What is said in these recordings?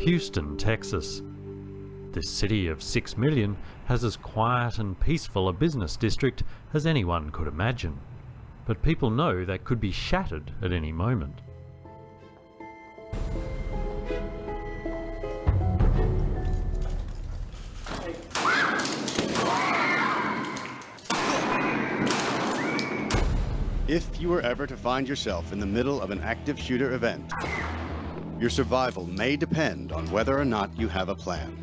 Houston, Texas. This city of 6 million has as quiet and peaceful a business district as anyone could imagine. But people know that could be shattered at any moment. If you were ever to find yourself in the middle of an active shooter event, your survival may depend on whether or not you have a plan.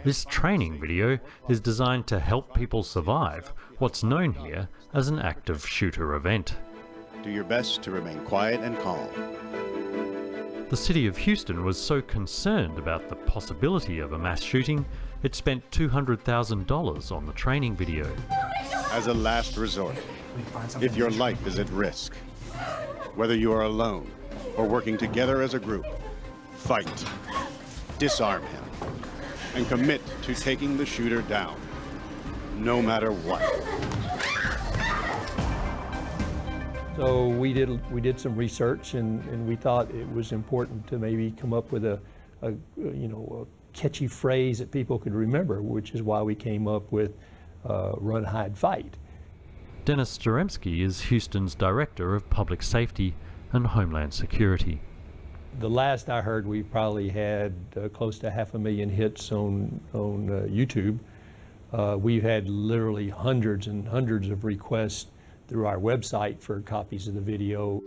This training video is designed to help people survive what's known here as an active shooter event. Do your best to remain quiet and calm. The city of Houston was so concerned about the possibility of a mass shooting, it spent $200,000 on the training video. As a last resort, if your life is at risk, whether you are alone or working together as a group, fight, disarm him, and commit to taking the shooter down, no matter what. So we did some research, and we thought it was important to maybe come up with a catchy phrase that people could remember, which is why we came up with run, hide, fight. Dennis Jaremski is Houston's Director of Public Safety and Homeland Security. The last I heard, we probably had close to 500,000 hits on YouTube. We've had literally hundreds and hundreds of requests through our website for copies of the video.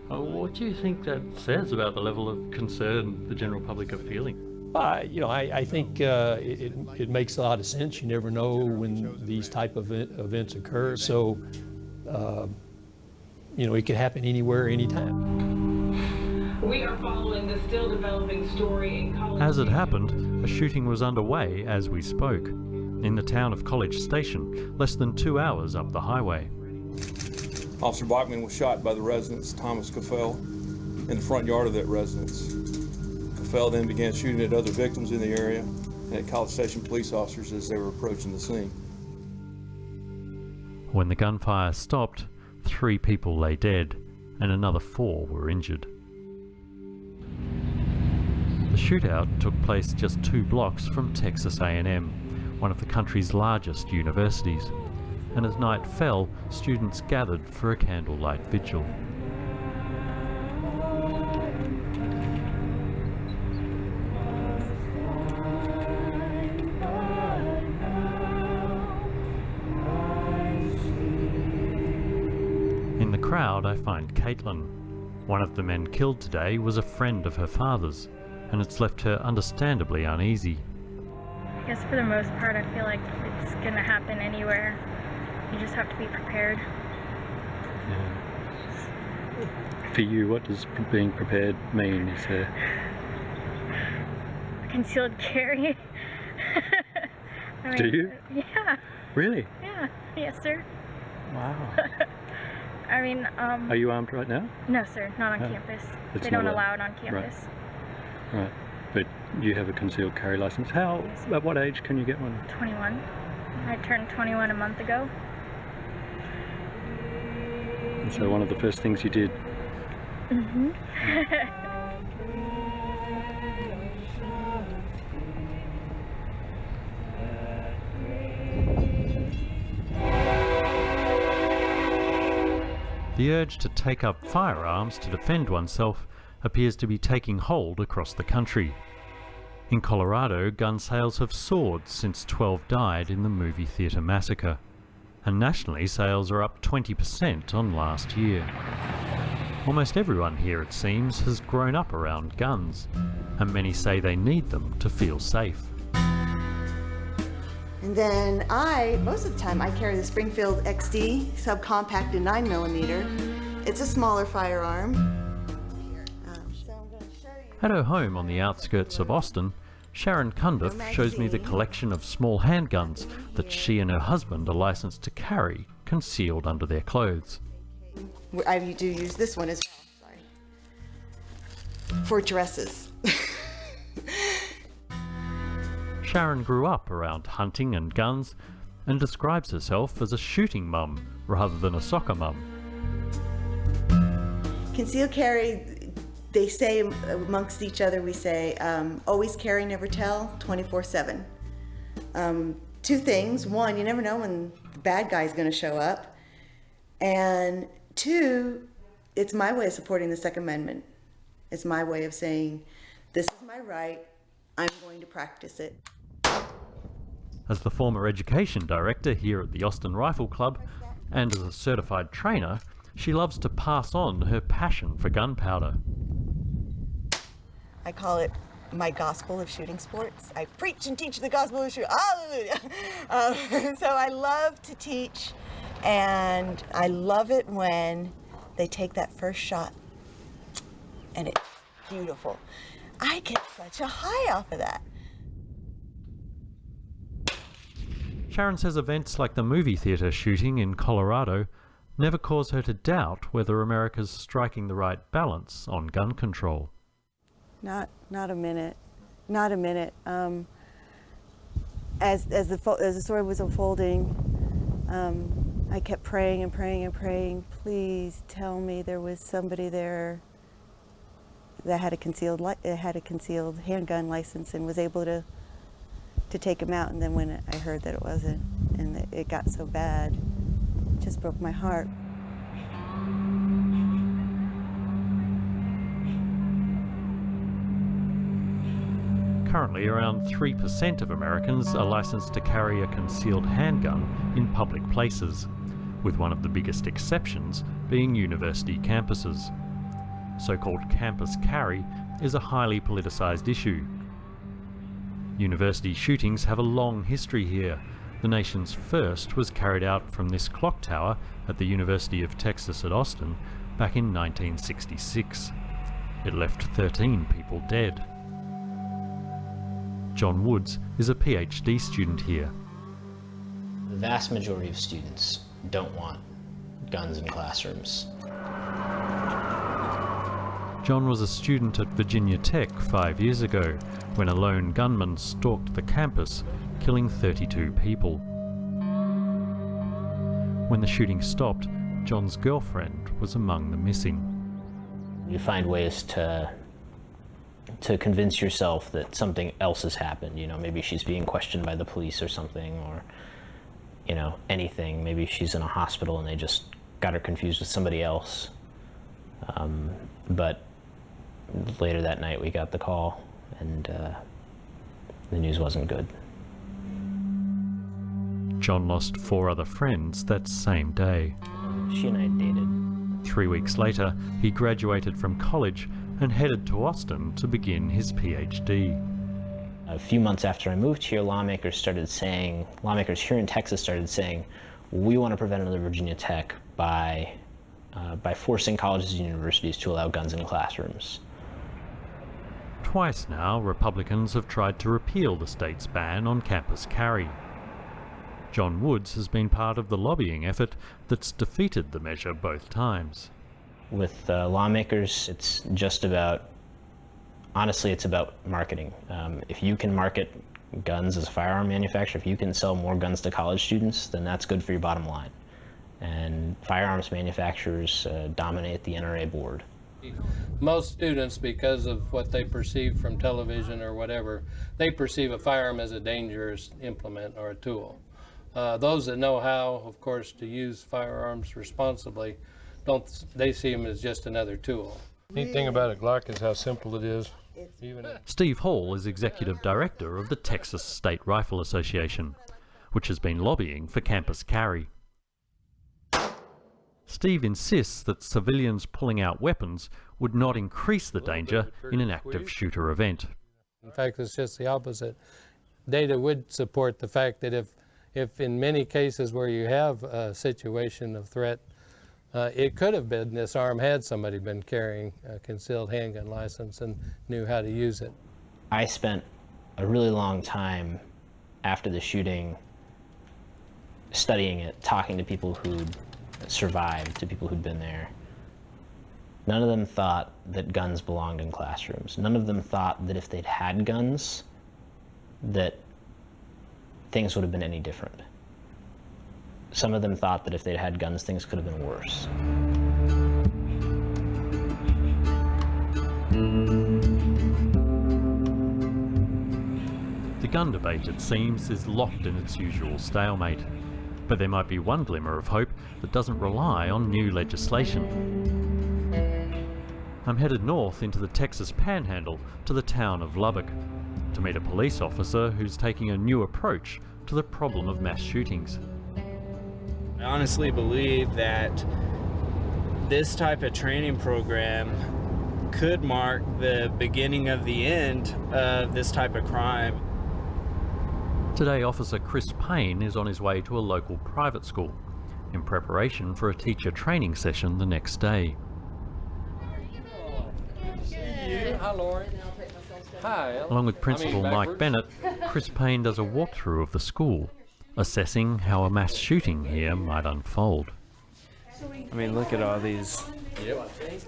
What do you think that says about the level of concern the general public are feeling? I think it makes a lot of sense. You never know when these type of events occur. So, it could happen anywhere, anytime. We are following the still developing story in College As it happened, a shooting was underway as we spoke, in the town of College Station, less than 2 hours up the highway. Officer Bachman was shot by the residence, Thomas Caffell, in the front yard of that residence. Caffell then began shooting at other victims in the area and at College Station police officers as they were approaching the scene. When the gunfire stopped, 3 people lay dead and another 4 were injured. The shootout took place just 2 blocks from Texas A&M, one of the country's largest universities, and as night fell, students gathered for a candlelight vigil. In the crowd, I find Caitlin. One of the men killed today was a friend of her father's, and it's left her understandably uneasy. I guess for the most part, I feel like it's gonna happen anywhere. You just have to be prepared. Yeah. For you, what does being prepared mean? Is there Concealed carry. Do you? Yeah. Really? Yeah. Yes, sir. Wow. I mean, Are you armed right now? no, sir, not on Oh. campus. It's They don't not allow it on campus. Right. But you have a concealed carry license. Yes. At what age can you get one? 21. I turned 21 a month ago. And so one of the first things you did. Mm-hmm. The urge to take up firearms to defend oneself appears to be taking hold across the country. In Colorado, gun sales have soared since 12 died in the movie theatre massacre, and nationally sales are up 20% on last year. Almost everyone here, it seems, has grown up around guns, and many say they need them to feel safe. And then most of the time, I carry the Springfield XD subcompact in 9mm. It's a smaller firearm. At her home on the outskirts of Austin, Sharon Cundiff shows me the collection of small handguns that she and her husband are licensed to carry, concealed under their clothes. I do use this one as well, sorry, for dresses. Sharon grew up around hunting and guns and describes herself as a shooting mum rather than a soccer mum. Concealed carry, They say amongst each other, we say, always carry, never tell, 24/7. Two things. One, you never know when the bad guy's going to show up. And two, it's my way of supporting the Second Amendment. It's my way of saying, this is my right, I'm going to practice it. As the former education director here at the Austin Rifle Club, and as a certified trainer, she loves to pass on her passion for gunpowder. I call it my gospel of shooting sports. I preach and teach the gospel of shooting. Hallelujah! So I love to teach, and I love it when they take that first shot, and it's beautiful. I get such a high off of that. Sharon says events like the movie theatre shooting in Colorado never cause her to doubt whether America's striking the right balance on gun control. Not a minute. Not a minute. As the story was unfolding, I kept praying and praying and praying. Please tell me there was somebody there that had a concealed handgun license and was able to take him out. And then when I heard that it wasn't, and it got so bad, it just broke my heart. Currently, around 3% of Americans are licensed to carry a concealed handgun in public places, with one of the biggest exceptions being university campuses. So-called campus carry is a highly politicized issue. University shootings have a long history here. The nation's first was carried out from this clock tower at the University of Texas at Austin back in 1966. It left 13 people dead. John Woods is a PhD student here. The vast majority of students don't want guns in classrooms. John was a student at Virginia Tech 5 years ago when a lone gunman stalked the campus, killing 32 people. When the shooting stopped, John's girlfriend was among the missing. You find ways to convince yourself that something else has happened. You know, maybe she's being questioned by the police or something, or, you know, anything. Maybe she's in a hospital and they just got her confused with somebody else. But later that night we got the call, and the news wasn't good. John lost 4 other friends that same day. She and I dated. 3 weeks later, he graduated from college and headed to Austin to begin his PhD. A few months after I moved here, lawmakers here in Texas started saying, we want to prevent another Virginia Tech by forcing colleges and universities to allow guns in classrooms. Twice now, Republicans have tried to repeal the state's ban on campus carry. John Woods has been part of the lobbying effort that's defeated the measure both times. With lawmakers, it's just about, honestly, it's about marketing. If you can market guns as a firearm manufacturer, if you can sell more guns to college students, then that's good for your bottom line. And firearms manufacturers dominate the NRA board. Most students, because of what they perceive from television or whatever, they perceive a firearm as a dangerous implement or a tool. Those that know how, of course, to use firearms responsibly, they see them as just another tool. Neat thing about a Glock is how simple it is. Steve Hall is executive director of the Texas State Rifle Association, which has been lobbying for campus carry. Steve insists that civilians pulling out weapons would not increase the danger in an active shooter event. In fact, it's just the opposite. Data would support the fact that if in many cases where you have a situation of threat, it could have been disarmed had somebody been carrying a concealed handgun license and knew how to use it. I spent a really long time after the shooting studying it, talking to people who'd survived, to people who'd been there. None of them thought that guns belonged in classrooms. None of them thought that if they'd had guns, that things would have been any different. Some of them thought that if they'd had guns, things could have been worse. The gun debate, it seems, is locked in its usual stalemate. But there might be one glimmer of hope that doesn't rely on new legislation. I'm headed north into the Texas Panhandle to the town of Lubbock to meet a police officer who's taking a new approach to the problem of mass shootings. I honestly believe that this type of training program could mark the beginning of the end of this type of crime. Today, Officer Chris Paine is on his way to a local private school in preparation for a teacher training session the next day. Hi, Lauren. Hi. Along with Principal Mike Bennett, Chris Paine does a walkthrough of the school, assessing how a mass shooting here might unfold. I mean, look at all these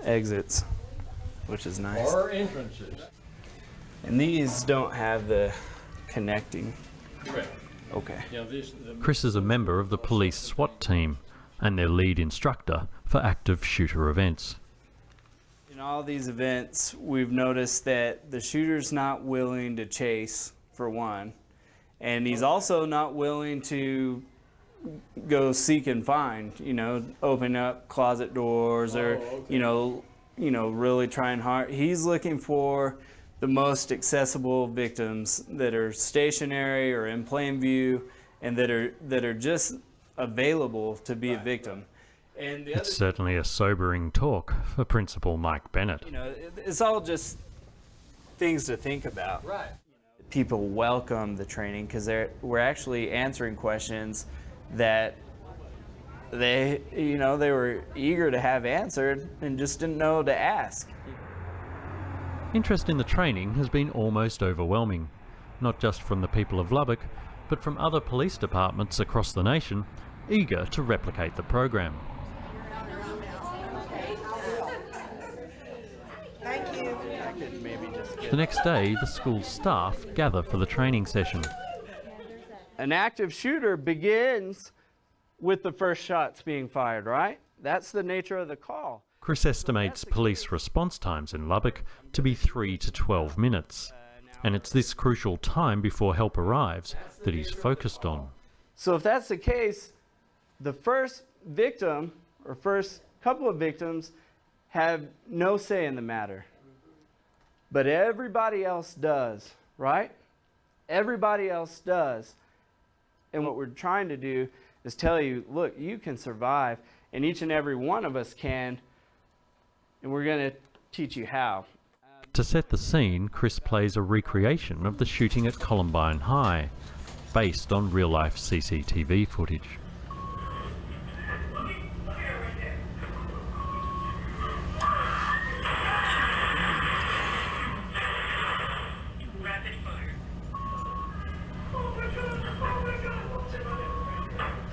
exits, which is nice. Or entrances. And these don't have the connecting. Correct. Okay. Chris is a member of the police SWAT team and their lead instructor for active shooter events. In all these events, we've noticed that the shooter's not willing to chase, for one, and he's also not willing to go seek and find, you know, open up closet doors or, you know, really trying hard. He's looking for the most accessible victims that are stationary or in plain view and that are just available to be a victim. And it's certainly a sobering talk for Principal Mike Bennett. You know, it's all just things to think about. Right. People welcome the training because we're actually answering questions that they were eager to have answered and just didn't know to ask. Interest in the training has been almost overwhelming, not just from the people of Lubbock, but from other police departments across the nation eager to replicate the program. The next day, the school staff gather for the training session. An active shooter begins with the first shots being fired, right? That's the nature of the call. Chris estimates police response times in Lubbock to be 3 to 12 minutes. And it's this crucial time before help arrives that he's focused on. So if that's the case, the first victim or first couple of victims have no say in the matter. But everybody else does, right? Everybody else does. And what we're trying to do is tell you, look, you can survive, and each and every one of us can, and we're going to teach you how. To set the scene, Chris plays a recreation of the shooting at Columbine High, based on real-life CCTV footage.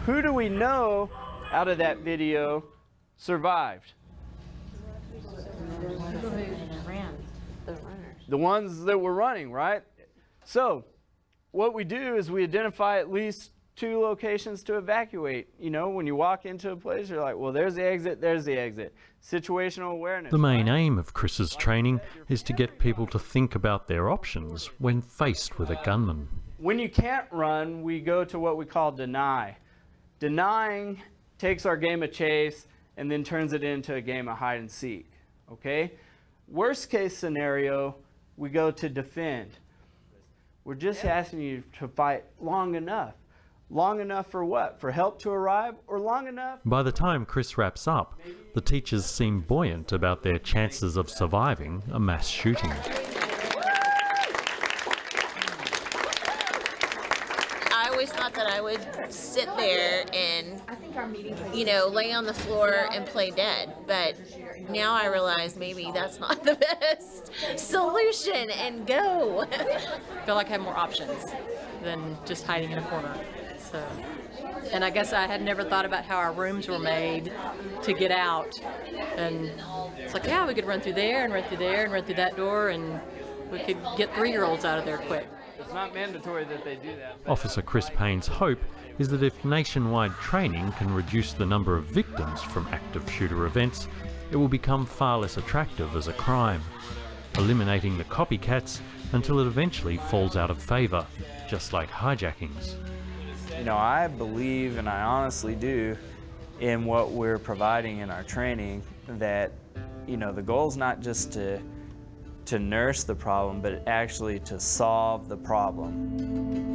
Who do we know out of that video survived? The ones that were running, right? So what we do is we identify at least 2 locations to evacuate. You know, when you walk into a place, you're like, well, there's the exit, there's the exit. Situational awareness. The main aim of Chris's training is to get people to think about their options when faced with a gunman. When you can't run, we go to what we call deny. Denying takes our game of chase and then turns it into a game of hide and seek, okay? Worst case scenario, we go to defend. We're just asking you to fight long enough. Long enough for what? For help to arrive, or long enough? By the time Chris wraps up, the teachers seem buoyant about their chances of surviving a mass shooting. I always thought that I would sit there and, you know, lay on the floor and play dead, but now I realize maybe that's not the best solution, and go. I feel like I have more options than just hiding in a corner. So, and I guess I had never thought about how our rooms were made to get out. And it's like, yeah, we could run through there and run through there and run through that door, and we could get 3-year-olds out of there quick. It's not mandatory that they do that. Officer Chris Paine's hope is that if nationwide training can reduce the number of victims from active shooter events, it will become far less attractive as a crime. eliminating the copycats until it eventually falls out of favour, just like hijackings. You know, I believe, and I honestly do, in what we're providing in our training, that, you know, the goal is not just to nurse the problem, but actually to solve the problem.